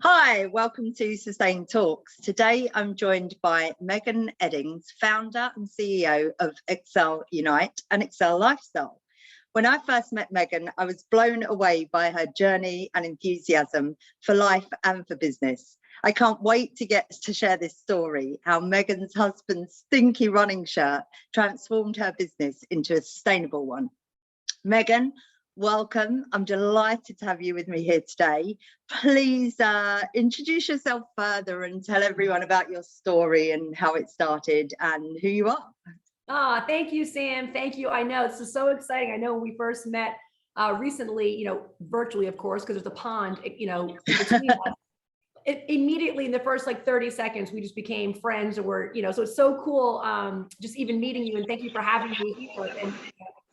Hi, welcome to Sustain Talks. Today I'm joined by Megan Eddings, founder and CEO of Accel Unite and Accel Lifestyle. When I first met Megan, I was blown away by her journey and enthusiasm for life and for business. I can't wait to get to share this story, how Megan's husband's stinky running shirt transformed her business into a sustainable one. Megan, welcome. I'm delighted to have you with me here today. Please introduce yourself further and tell everyone about your story and how it started and who you are. Thank you, Sam. Thank you. I know this is so exciting. I know when we first met recently, virtually, of course, because there's a pond, in between us. Immediately in the first 30 seconds, we just became friends, or so it's so cool. Just even meeting you, and thank you for having me here and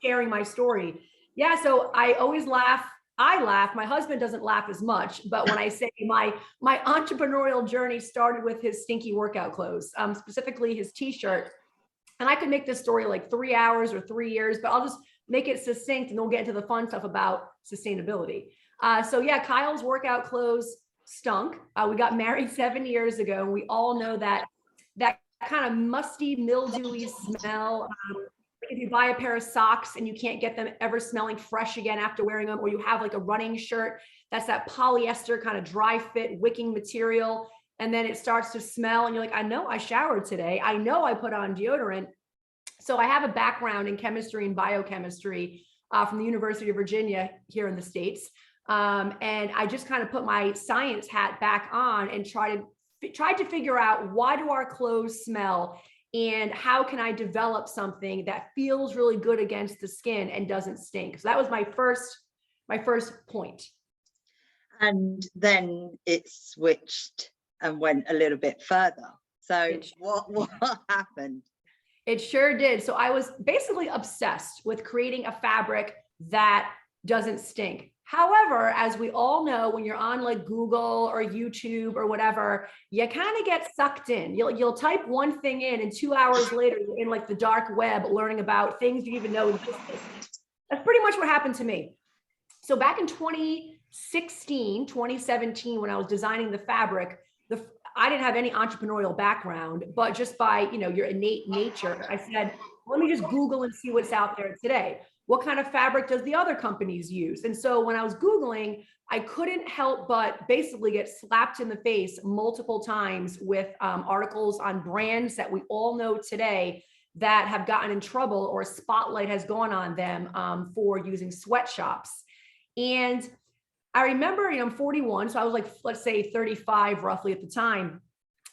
sharing my story. Yeah, so I always laugh. I laugh. My husband doesn't laugh as much, but when I say my entrepreneurial journey started with his stinky workout clothes, specifically his t-shirt. And I could make this story 3 hours or 3 years, but I'll just make it succinct and we'll get into the fun stuff about sustainability. So yeah, Kyle's workout clothes stunk. We got married 7 years ago, and we all know that kind of musty, mildewy smell. If you buy a pair of socks and you can't get them ever smelling fresh again after wearing them, or you have a running shirt, that's that polyester kind of dry fit wicking material. And then it starts to smell and you're like, I know I showered today. I know I put on deodorant. So I have a background in chemistry and biochemistry from the University of Virginia here in the States. And I just kind of put my science hat back on and tried to figure out, why do our clothes smell? And how can I develop something that feels really good against the skin and doesn't stink? So that was my first point. And then it switched and went a little bit further. So what happened? It sure did. So I was basically obsessed with creating a fabric that doesn't stink. However, as we all know, when you're on Google or YouTube or whatever, you kind of get sucked in. You'll type one thing in, and 2 hours later, you're in the dark web learning about things you even know existed. That's pretty much what happened to me. So back in 2017, when I was designing the fabric, I didn't have any entrepreneurial background, but just by your innate nature, I said, let me just Google and see what's out there today. What kind of fabric does the other companies use? And so when I was Googling, I couldn't help but basically get slapped in the face multiple times with articles on brands that we all know today that have gotten in trouble, or a spotlight has gone on them for using sweatshops. And I remember, I'm 41, so I was let's say 35 roughly at the time.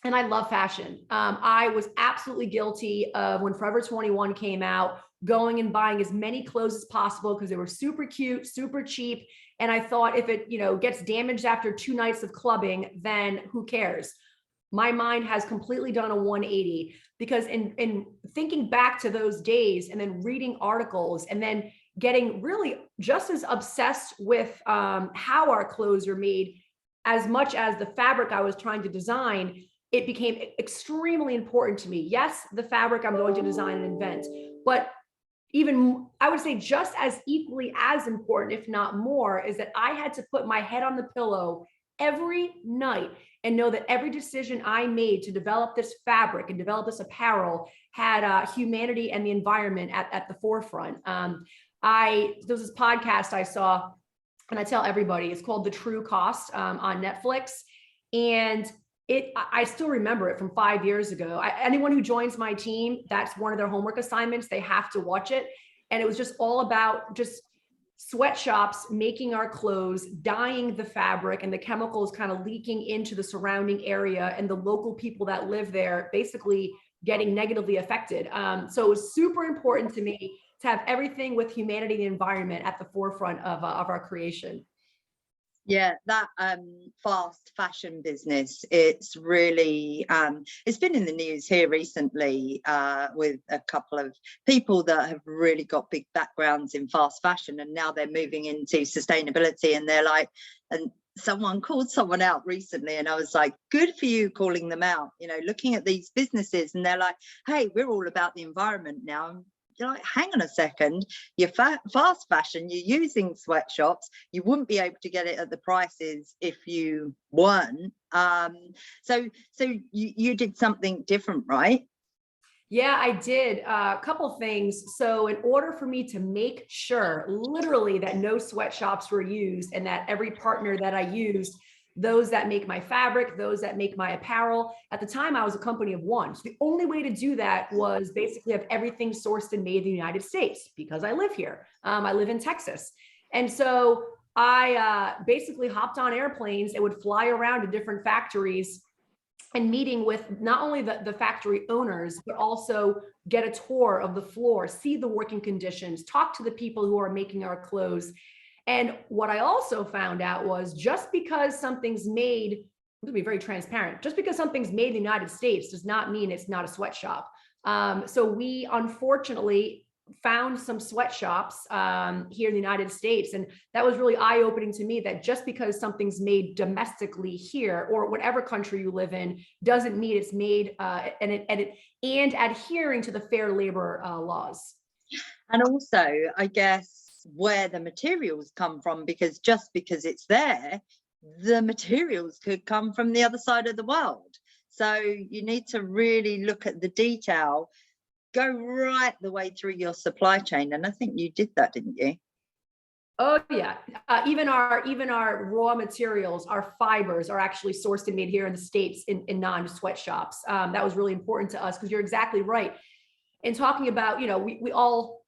And I love fashion. I was absolutely guilty of, when Forever 21 came out, going and buying as many clothes as possible because they were super cute, super cheap. And I thought, if it gets damaged after 2 nights of clubbing, then who cares? My mind has completely done a 180, because in thinking back to those days and then reading articles and then getting really just as obsessed with how our clothes are made as much as the fabric I was trying to design, it became extremely important to me. Yes, the fabric I'm going to design and invent, but even, I would say, just as equally as important, if not more, is that I had to put my head on the pillow every night and know that every decision I made to develop this fabric and develop this apparel had humanity and the environment at the forefront. There was this podcast I saw, and I tell everybody, it's called The True Cost on Netflix. And I still remember it from 5 years ago. Anyone who joins my team, that's one of their homework assignments. They have to watch it. And it was just all about just sweatshops making our clothes, dyeing the fabric, and the chemicals kind of leaking into the surrounding area, and the local people that live there basically getting negatively affected. So it was super important to me to have everything with humanity and the environment at the forefront of our creation. Yeah, that fast fashion business, it's really, it's been in the news here recently with a couple of people that have really got big backgrounds in fast fashion, and now they're moving into sustainability, and they're and someone called someone out recently, and I was like, good for you calling them out, looking at these businesses, and they're like, hey, we're all about the environment now. you're like, hang on a second, you're fast fashion, you're using sweatshops, you wouldn't be able to get it at the prices if you weren't. So you did something different, right? Yeah, I did a couple things. So in order for me to make sure literally that no sweatshops were used and that every partner that I used, those that make my fabric, those that make my apparel, at the time I was a company of one. So the only way to do that was basically have everything sourced and made in the United States because I live here. I live in Texas. And so I basically hopped on airplanes and would fly around to different factories and meeting with not only the factory owners, but also get a tour of the floor, see the working conditions, talk to the people who are making our clothes. And what I also found out was just because something's made, to be very transparent, just because something's made in the United States does not mean it's not a sweatshop. So we unfortunately found some sweatshops here in the United States. And that was really eye-opening to me that just because something's made domestically here or whatever country you live in doesn't mean it's made and adhering to the fair labor laws. And also, I guess, where the materials come from, because just because it's there, the materials could come from the other side of the world. So you need to really look at the detail, go right the way through your supply chain. And I think you did that, didn't you? Oh yeah. Even our raw materials, our fibers are actually sourced and made here in the States in non-sweatshops. That was really important to us because you're exactly right. And talking about,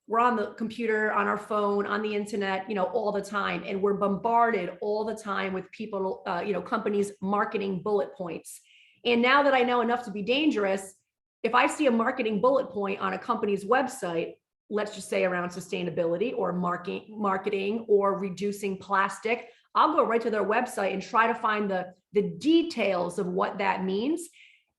we're on the computer, on our phone, on the internet, all the time. And we're bombarded all the time with people, companies marketing bullet points. And now that I know enough to be dangerous, if I see a marketing bullet point on a company's website, let's just say around sustainability or marketing or reducing plastic, I'll go right to their website and try to find the details of what that means.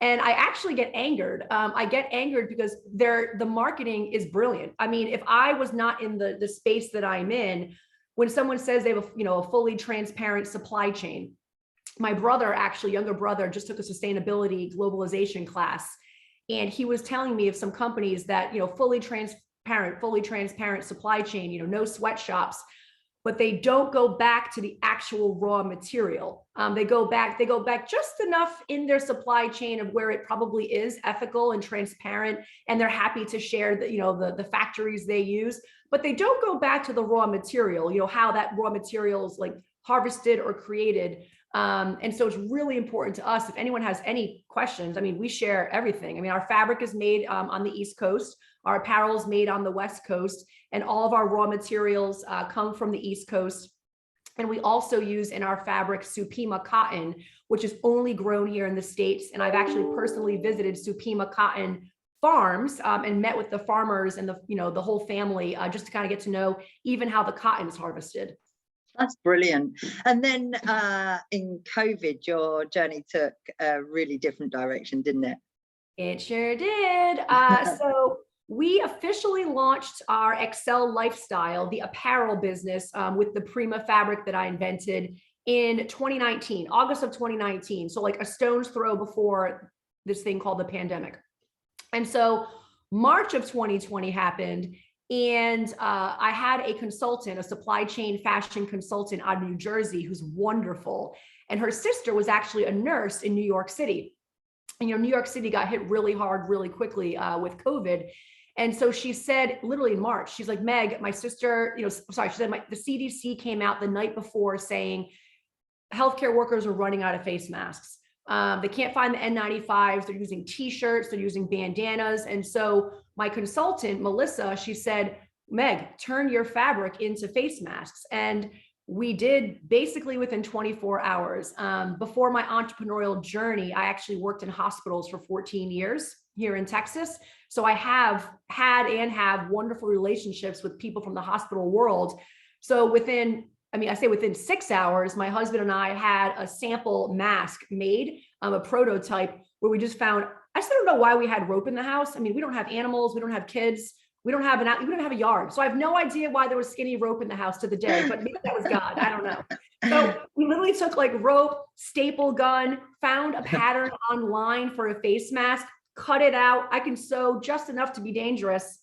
And I actually get angered. I get angered because the marketing is brilliant. I mean, if I was not in the space that I'm in, when someone says they have a fully transparent supply chain, my brother, actually younger brother, just took a sustainability globalization class. And he was telling me of some companies that, fully transparent supply chain, no sweatshops, but they don't go back to the actual raw material. They go back just enough in their supply chain of where it probably is ethical and transparent. And they're happy to share the factories they use, but they don't go back to the raw material, how that raw material is like harvested or created. And so it's really important to us. If anyone has any questions, we share everything. Our fabric is made on the East Coast, our apparel is made on the West Coast, and all of our raw materials come from the East Coast. And we also use in our fabric Supima cotton, which is only grown here in the States. And I've actually personally visited Supima cotton farms and met with the farmers and the whole family just to kind of get to know even how the cotton is harvested. That's brilliant. And then in COVID, your journey took a really different direction, didn't it? It sure did. So we officially launched our Accel lifestyle, the apparel business, with the Prima fabric that I invented in 2019, August of 2019. So like a stone's throw before this thing called the pandemic. And so March of 2020 happened. And I had a consultant, a supply chain fashion consultant out of New Jersey, who's wonderful. And her sister was actually a nurse in New York City. And New York City got hit really hard, really quickly with COVID. And so she said, literally in March, she's like, Meg, my sister, she said the CDC came out the night before saying healthcare workers are running out of face masks. They can't find the N95s. They're using T-shirts, they're using bandanas. And so my consultant, Melissa, she said, Meg, turn your fabric into face masks. And we did basically within 24 hours. Before my entrepreneurial journey, I actually worked in hospitals for 14 years here in Texas. So I have had and have wonderful relationships with people from the hospital world. So within 6 hours, my husband and I had a sample mask made, a prototype where we just found, I still don't know why we had rope in the house. We don't have animals, we don't have kids, we don't have a yard. So I have no idea why there was skinny rope in the house to the day, but maybe that was God, I don't know. So we literally took like rope, staple gun, found a pattern online for a face mask, cut it out. I can sew just enough to be dangerous.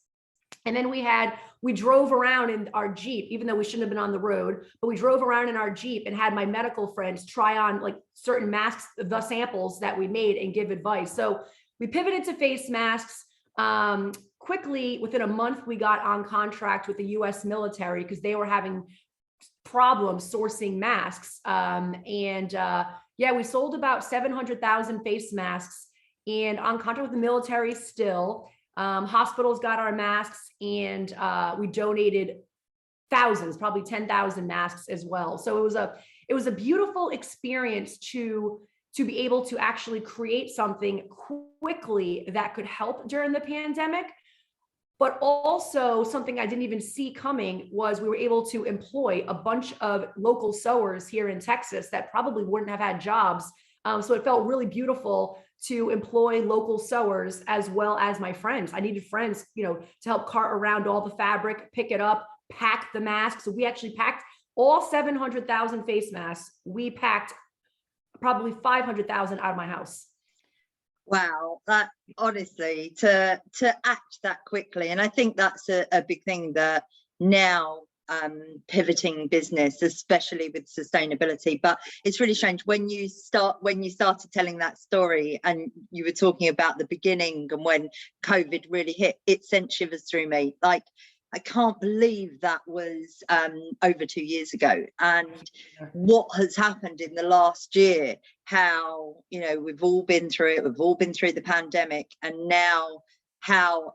And then we drove around in our Jeep, even though we shouldn't have been on the road, but we drove around in our Jeep and had my medical friends try on like certain masks, the samples that we made, and give advice. So we pivoted to face masks. Quickly, within a month, we got on contract with the US military because they were having problems sourcing masks. Yeah, we sold about 700,000 face masks, and on contract with the military still. Hospitals got our masks, and we donated thousands, probably 10,000 masks as well. So it was a beautiful experience to be able to actually create something quickly that could help during the pandemic. But also something I didn't even see coming was we were able to employ a bunch of local sewers here in Texas that probably wouldn't have had jobs. So it felt really beautiful to employ local sewers as well as my friends. I needed friends, to help cart around all the fabric, pick it up, pack the masks. So we actually packed all 700,000 face masks. We packed probably 500,000 out of my house. Wow, that honestly, to act that quickly. And I think that's a big thing that now pivoting business, especially with sustainability. But it's really strange when you started telling that story, and you were talking about the beginning and when COVID really hit, it sent shivers through me. Like, I can't believe that was over 2 years ago, and what has happened in the last year, how, we've all been through it, we've all been through the pandemic, and now how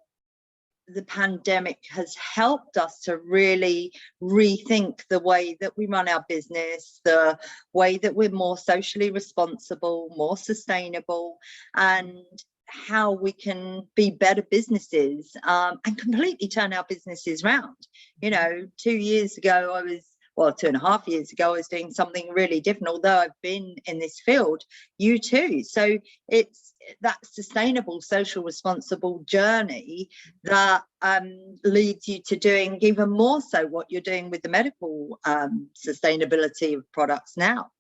the pandemic has helped us to really rethink the way that we run our business, the way that we're more socially responsible, more sustainable, and how we can be better businesses and completely turn our businesses around. 2 years ago, 2.5 years ago, I was doing something really different, although I've been in this field, you too. So it's that sustainable, social, responsible journey that leads you to doing even more so what you're doing with the medical sustainability of products now.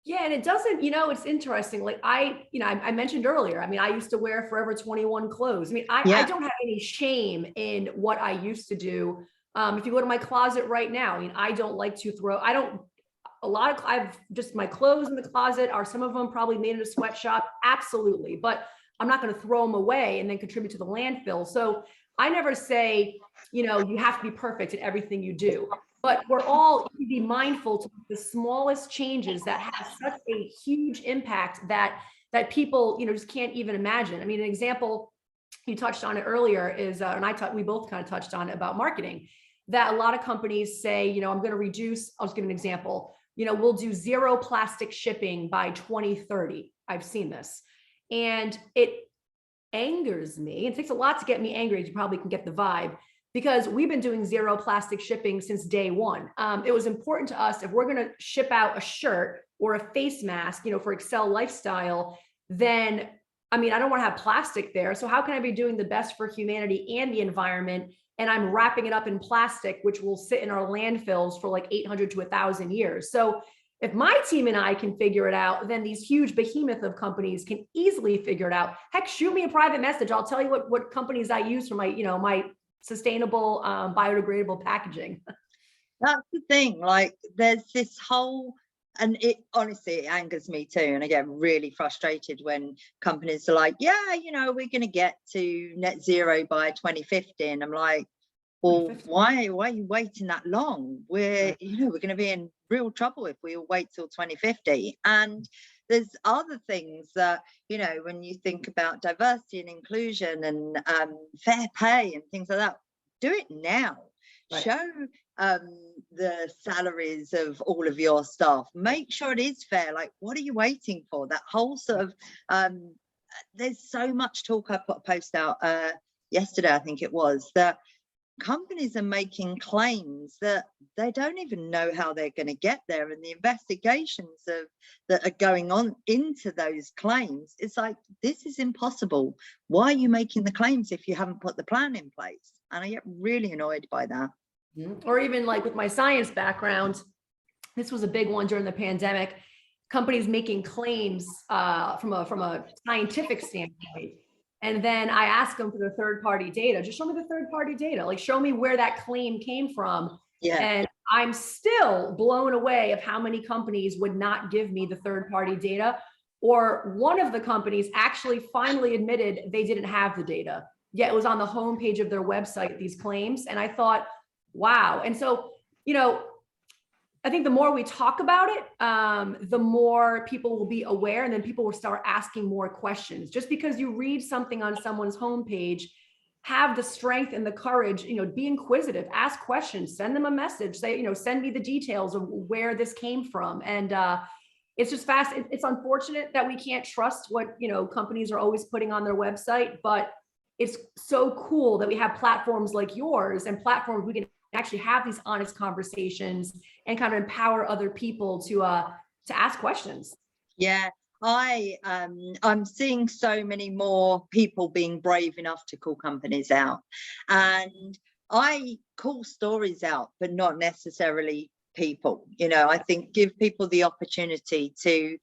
Yeah, and it doesn't, it's interesting. Like I mentioned earlier, I used to wear Forever 21 clothes. I don't have any shame in what I used to do. If you go to my closet right now, I don't like to I've just, my clothes in the closet are, some of them probably made in a sweatshop. Absolutely. But I'm not going to throw them away and then contribute to the landfill. So I never say, you have to be perfect at everything you do. But we're all to be mindful to the smallest changes that have such a huge impact that people, just can't even imagine. An example, you touched on it earlier, is, we both kind of touched on it about marketing, that a lot of companies say, I'm going to reduce, I'll just give an example, we'll do 0 plastic shipping by 2030. I've seen this. And it angers me. It takes a lot to get me angry, as you probably can get the vibe, because we've been doing 0 plastic shipping since day one. It was important to us, if we're going to ship out a shirt or a face mask, for Accel Lifestyle, then, I don't want to have plastic there. So how can I be doing the best for humanity and the environment? And I'm wrapping it up in plastic, which will sit in our landfills for like 800 to 1,000 years. So if my team and I can figure it out, then these huge behemoth of companies can easily figure it out. Heck, shoot me a private message. I'll tell you what companies I use for my, my sustainable, biodegradable packaging. That's the thing. Like, there's this whole, and it angers me too. And I get really frustrated when companies are like, we're going to get to net zero by 2050. And I'm like, well, why are you waiting that long? We're going to be in real trouble if we all wait till 2050. And there's other things that, when you think about diversity and inclusion and fair pay and things like that, do it now. Right. Show the salaries of all of your staff. Make sure it is fair. Like, what are you waiting for? That whole sort of, there's so much talk. I put a post out yesterday, I think it was, that companies are making claims that they don't even know how they're going to get there, and the investigations that are going on into those claims, it's like, this is impossible. Why are you making the claims if you haven't put the plan in place? And I get really annoyed by that. Or even like with my science background, this was a big one during the pandemic. Companies making claims from a scientific standpoint. And then I ask them for the third party data. Just show me the third party data. Like, show me where that claim came from. Yeah. And I'm still blown away of how many companies would not give me the third party data. Or one of the companies actually finally admitted they didn't have the data. Yet it was on the homepage of their website, these claims. And I thought, wow. And so, you know, I think the more we talk about it, the more people will be aware, and then people will start asking more questions. Just because you read something on someone's homepage, have the strength and the courage, you know, be inquisitive, ask questions, send them a message, say, you know, send me the details of where this came from. And it's just fast. It's unfortunate that we can't trust what, you know, companies are always putting on their website, but it's so cool that we have platforms like yours and platforms we can actually have these honest conversations and kind of empower other people to ask questions. Yeah, I'm seeing so many more people being brave enough to call companies out, and I call stories out, but not necessarily people. You know, I think give people the opportunity to,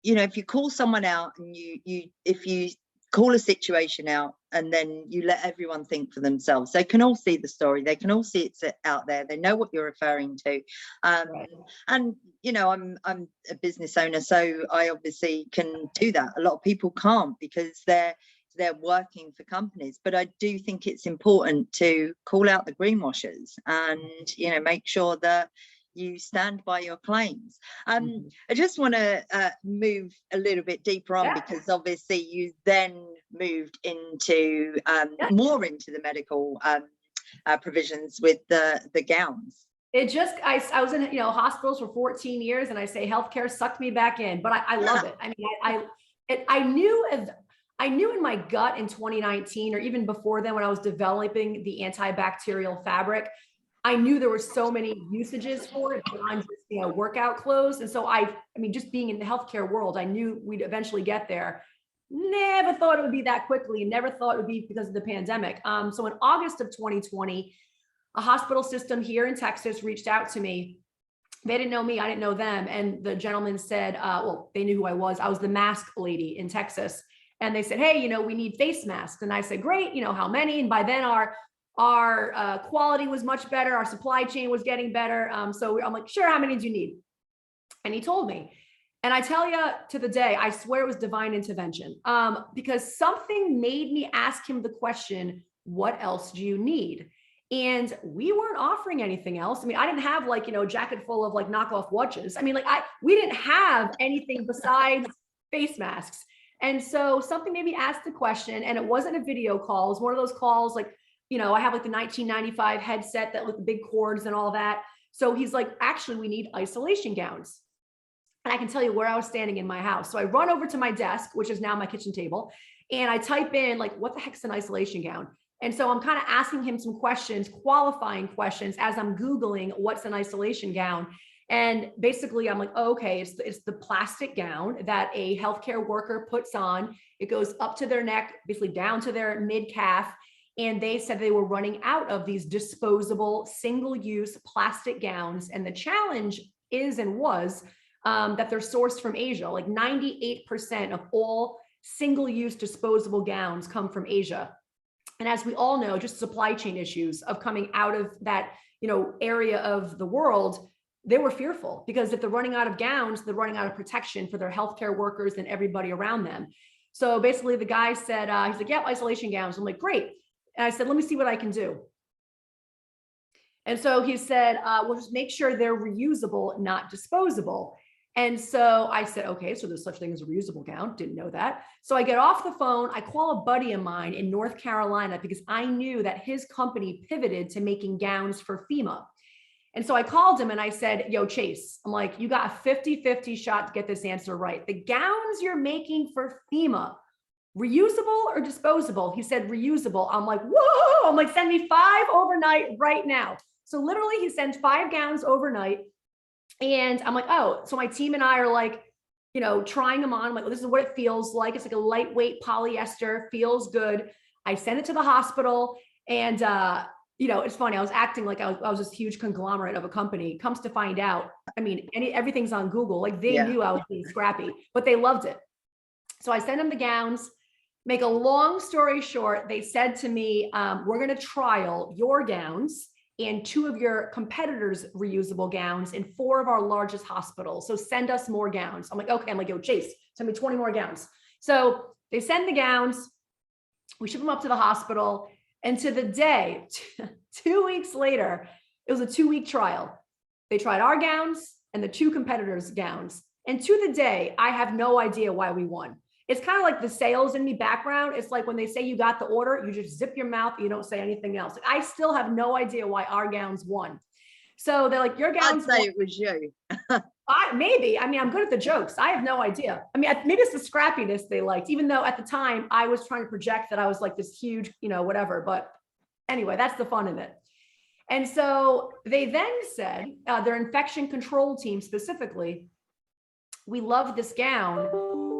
you know, if you call someone out and if you call a situation out and then you let everyone think for themselves, they can all see the story, they can all see it's out there, they know what you're referring to. Right. And you know, I'm a business owner, so I obviously can do that. A lot of people can't because they're working for companies, but I do think it's important to call out the greenwashers and, you know, make sure that you stand by your claims. I just want to move a little bit deeper on, because obviously you then moved into more into the medical provisions with the gowns. It just, I was in, you know, hospitals for 14 years, and I say healthcare sucked me back in, but I love it. I mean, I knew in my gut in 2019, or even before then, when I was developing the antibacterial fabric, I knew there were so many usages for it beyond just, you know, workout clothes. And so I mean, just being in the healthcare world, I knew we'd eventually get there. Never thought it would be that quickly. Never thought it would be because of the pandemic. So in August of 2020, a hospital system here in Texas reached out to me. They didn't know me, I didn't know them. And the gentleman said, well, they knew who I was. I was the mask lady in Texas. And they said, hey, you know, we need face masks. And I said, great, you know, how many? And by then our quality was much better. Our supply chain was getting better. So I'm like, sure, how many do you need? And he told me. And I tell you, to the day, I swear it was divine intervention, because something made me ask him the question, what else do you need? And we weren't offering anything else. I mean, I didn't have, like, you know, a jacket full of like knockoff watches. I mean, like we didn't have anything besides face masks. And so something made me ask the question, and it wasn't a video call. It was one of those calls, like, you know, I have like the 1995 headset that with the big cords and all that. So he's like, actually, we need isolation gowns. And I can tell you where I was standing in my house. So I run over to my desk, which is now my kitchen table, and I type in, like, what the heck's an isolation gown? And so I'm kind of asking him some questions, qualifying questions, as I'm Googling what's an isolation gown. And basically I'm like, oh, okay, it's the plastic gown that a healthcare worker puts on. It goes up to their neck, basically down to their mid calf. And they said they were running out of these disposable single-use plastic gowns. And the challenge is and was that they're sourced from Asia. Like 98% of all single-use disposable gowns come from Asia. And as we all know, just supply chain issues of coming out of that, you know, area of the world, they were fearful, because if they're running out of gowns, they're running out of protection for their healthcare workers and everybody around them. So basically the guy said, he's like, yeah, isolation gowns. I'm like, great. And I said, let me see what I can do. And so he said, well, just make sure they're reusable, not disposable. And so I said, okay, so there's such thing as a reusable gown. Didn't know that. So I get off the phone. I call a buddy of mine in North Carolina, because I knew that his company pivoted to making gowns for FEMA. And so I called him and I said, yo, Chase, I'm like, you got a 50-50 shot to get this answer right. The gowns you're making for FEMA, reusable or disposable? He said, reusable. I'm like, whoa, I'm like, send me 5 overnight right now. So literally he sends 5 gowns overnight. And I'm like, oh, so my team and I are like, you know, trying them on. I'm like, well, this is what it feels like. It's like a lightweight polyester, feels good. I send it to the hospital, and, you know, it's funny. I was acting like I was this huge conglomerate of a company. Comes to find out, I mean, everything's on Google. Like they knew I was being scrappy, but they loved it. So I sent them the gowns. Make a long story short, they said to me, we're going to trial your gowns and 2 of your competitors' reusable gowns in 4 of our largest hospitals. So send us more gowns. I'm like, okay. I'm like, yo, Chase, send me 20 more gowns. So they send the gowns. We ship them up to the hospital. And to the day, 2 weeks later, it was a 2-week trial. They tried our gowns and the 2 competitors' gowns. And to the day, I have no idea why we won. It's kind of like the sales in me background. It's like when they say you got the order, you just zip your mouth, you don't say anything else. Like, I still have no idea why our gowns won. So they're like, your gowns I'd say won. it was you. Maybe. I mean, I'm good at the jokes. I have no idea. I mean, maybe it's the scrappiness they liked, even though at the time I was trying to project that I was like this huge, whatever. But anyway, that's the fun in it. And so they then said, their infection control team specifically, we loved this gown,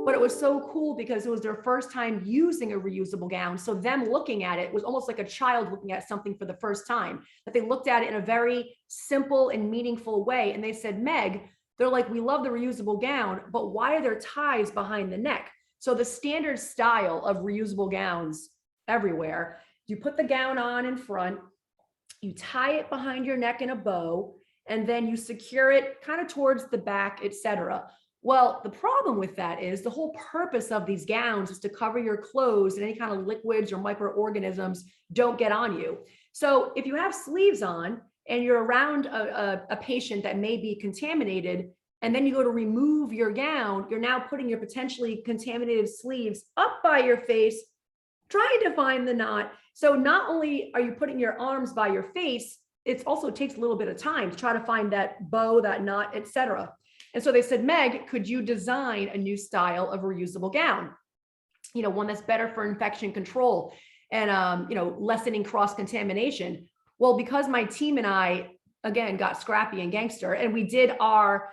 but it was so cool because it was their first time using a reusable gown. So them looking at it was almost like a child looking at something for the first time, that they looked at it in a very simple and meaningful way. And they said, Meg, they're like, we love the reusable gown, but why are there ties behind the neck? So the standard style of reusable gowns everywhere, you put the gown on in front, you tie it behind your neck in a bow, and then you secure it kind of towards the back, etc. Well, the problem with that is the whole purpose of these gowns is to cover your clothes and any kind of liquids or microorganisms don't get on you. So if you have sleeves on and you're around a patient that may be contaminated, and then you go to remove your gown, you're now putting your potentially contaminated sleeves up by your face, trying to find the knot. So not only are you putting your arms by your face, it also takes a little bit of time to try to find that bow, that knot, etc. And so they said, Meg, could you design a new style of reusable gown? One that's better for infection control and, lessening cross-contamination. Well, because my team and I, again, got scrappy and gangster, and we did our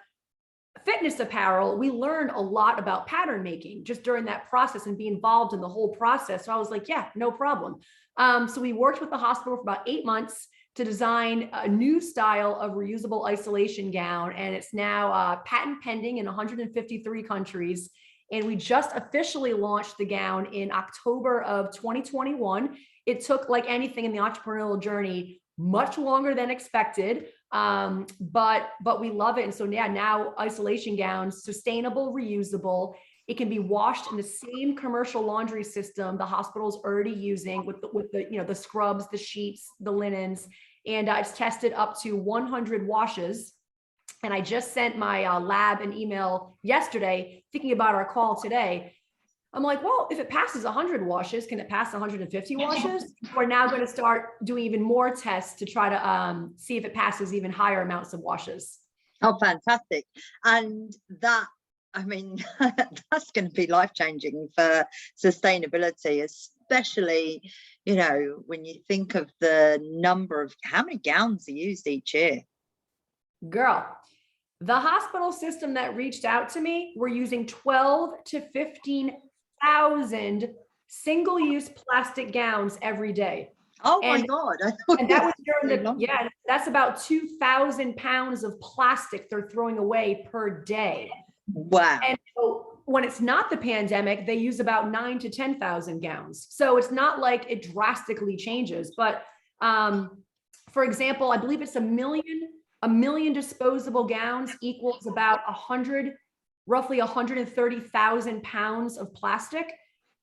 fitness apparel, we learned a lot about pattern making just during that process and be involved in the whole process. So I was like, yeah, no problem. So we worked with the hospital for about 8 months to design a new style of reusable isolation gown. And it's now patent pending in 153 countries. And we just officially launched the gown in October of 2021. It took, like anything in the entrepreneurial journey, much longer than expected, but we love it. And so yeah, now isolation gowns, sustainable, reusable. It can be washed in the same commercial laundry system the hospital's already using with the scrubs, the sheets, the linens, and it's tested up to 100 washes. And I just sent my lab an email yesterday, thinking about our call today. I'm like, well, if it passes 100 washes, can it pass 150 washes? We're now going to start doing even more tests to try to see if it passes even higher amounts of washes. Oh, fantastic. And that, I mean, that's going to be life-changing for sustainability, especially, when you think of the number of how many gowns are used each year. Girl, the hospital system that reached out to me were using 12 to 15,000 single-use plastic gowns every day. Oh my God. And that was during that's about 2,000 pounds of plastic they're throwing away per day. Wow. And so when it's not the pandemic, they use about 9,000 to 10,000 gowns. So it's not like it drastically changes. But for example, I believe it's a million disposable gowns equals about roughly 130,000 pounds of plastic.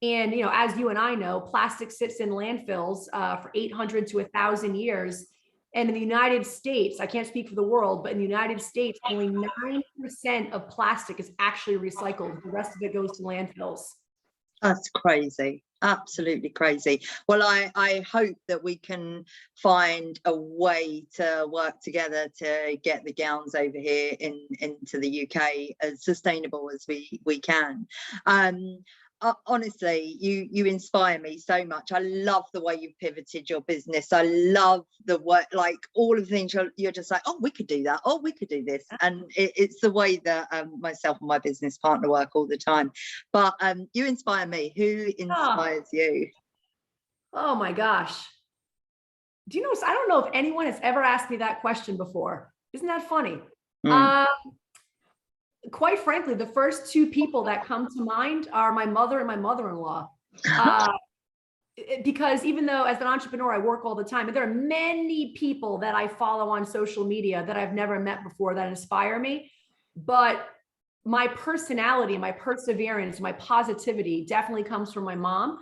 And, as you and I know, plastic sits in landfills for 800 to 1,000 years. And in the United States, I can't speak for the world, but in the United States, only 9% of plastic is actually recycled. The rest of it goes to landfills. That's crazy. Absolutely crazy. Well, I hope that we can find a way to work together to get the gowns over here into the UK as sustainable as we can. Honestly, you inspire me so much. I love the way you've pivoted your business. I love the work, like all of the things you're just like, oh, we could do that. Oh, we could do this. And it's the way that myself and my business partner work all the time. But you inspire me. Who inspires you? Oh my gosh. Do you know, I don't know if anyone has ever asked me that question before. Isn't that funny? Quite frankly, the first 2 people that come to mind are my mother and my mother-in-law. Because even though as an entrepreneur, I work all the time, and there are many people that I follow on social media that I've never met before that inspire me. But my personality, my perseverance, my positivity definitely comes from my mom.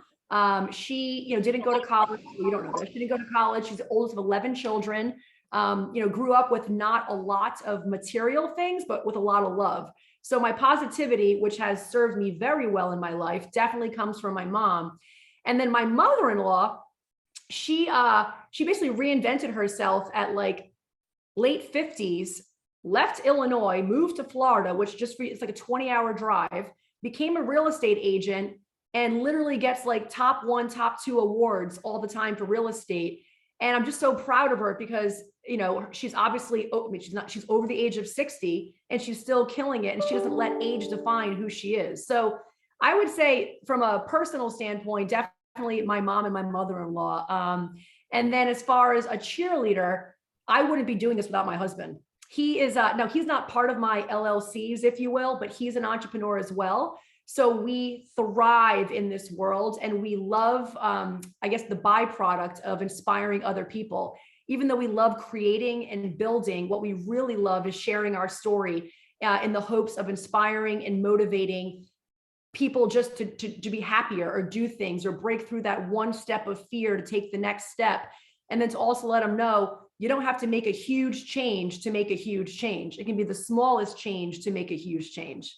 She, didn't go to college. You don't know this. She didn't go to college. She's the oldest of 11 children. Grew up with not a lot of material things, but with a lot of love. So my positivity, which has served me very well in my life, definitely comes from my mom. And then my mother-in-law, she basically reinvented herself at like late 50s, left Illinois, moved to Florida, which it's like a 20-hour drive, became a real estate agent, and literally gets like top 1, top 2 awards all the time for real estate. And I'm just so proud of her because, she's obviously, she's over the age of 60 and she's still killing it. And she doesn't let age define who she is. So I would say from a personal standpoint, definitely my mom and my mother-in-law. And then as far as a cheerleader, I wouldn't be doing this without my husband. He is, no, he's not part of my LLCs, if you will, but he's an entrepreneur as well. So we thrive in this world and we love, I guess, the byproduct of inspiring other people. Even though we love creating and building, what we really love is sharing our story in the hopes of inspiring and motivating people just to be happier or do things or break through that one step of fear to take the next step. And then to also let them know, you don't have to make a huge change to make a huge change. It can be the smallest change to make a huge change.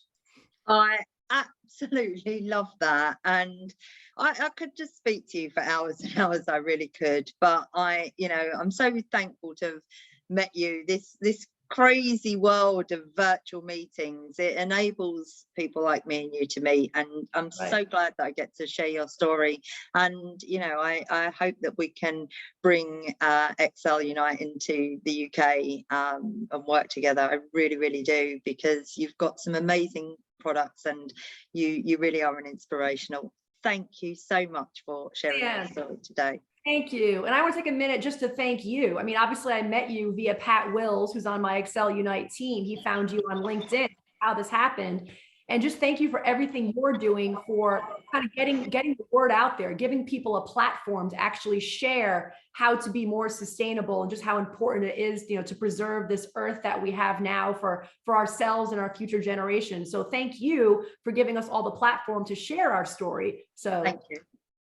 I absolutely love that. And I could just speak to you for hours and hours. I really could. But I'm so thankful to have met you. This crazy world of virtual meetings, it enables people like me and you to meet, and I'm so glad that I get to share your story. And I hope that we can bring Accel Unite into the UK and work together. I really do, because you've got some amazing products and you really are an inspirational. Thank you so much for sharing your story today. Thank you. And I want to take a minute just to thank you. I mean, obviously I met you via Pat Wills, who's on my Accel Unite team. He found you on LinkedIn, how this happened. And just thank you for everything you're doing for kind of getting the word out there, giving people a platform to actually share how to be more sustainable and just how important it is, to preserve this earth that we have now for ourselves and our future generations. So thank you for giving us all the platform to share our story. So thank you.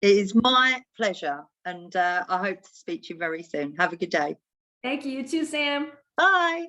It is my pleasure, and I hope to speak to you very soon. Have a good day. Thank you. You too, Sam. Bye.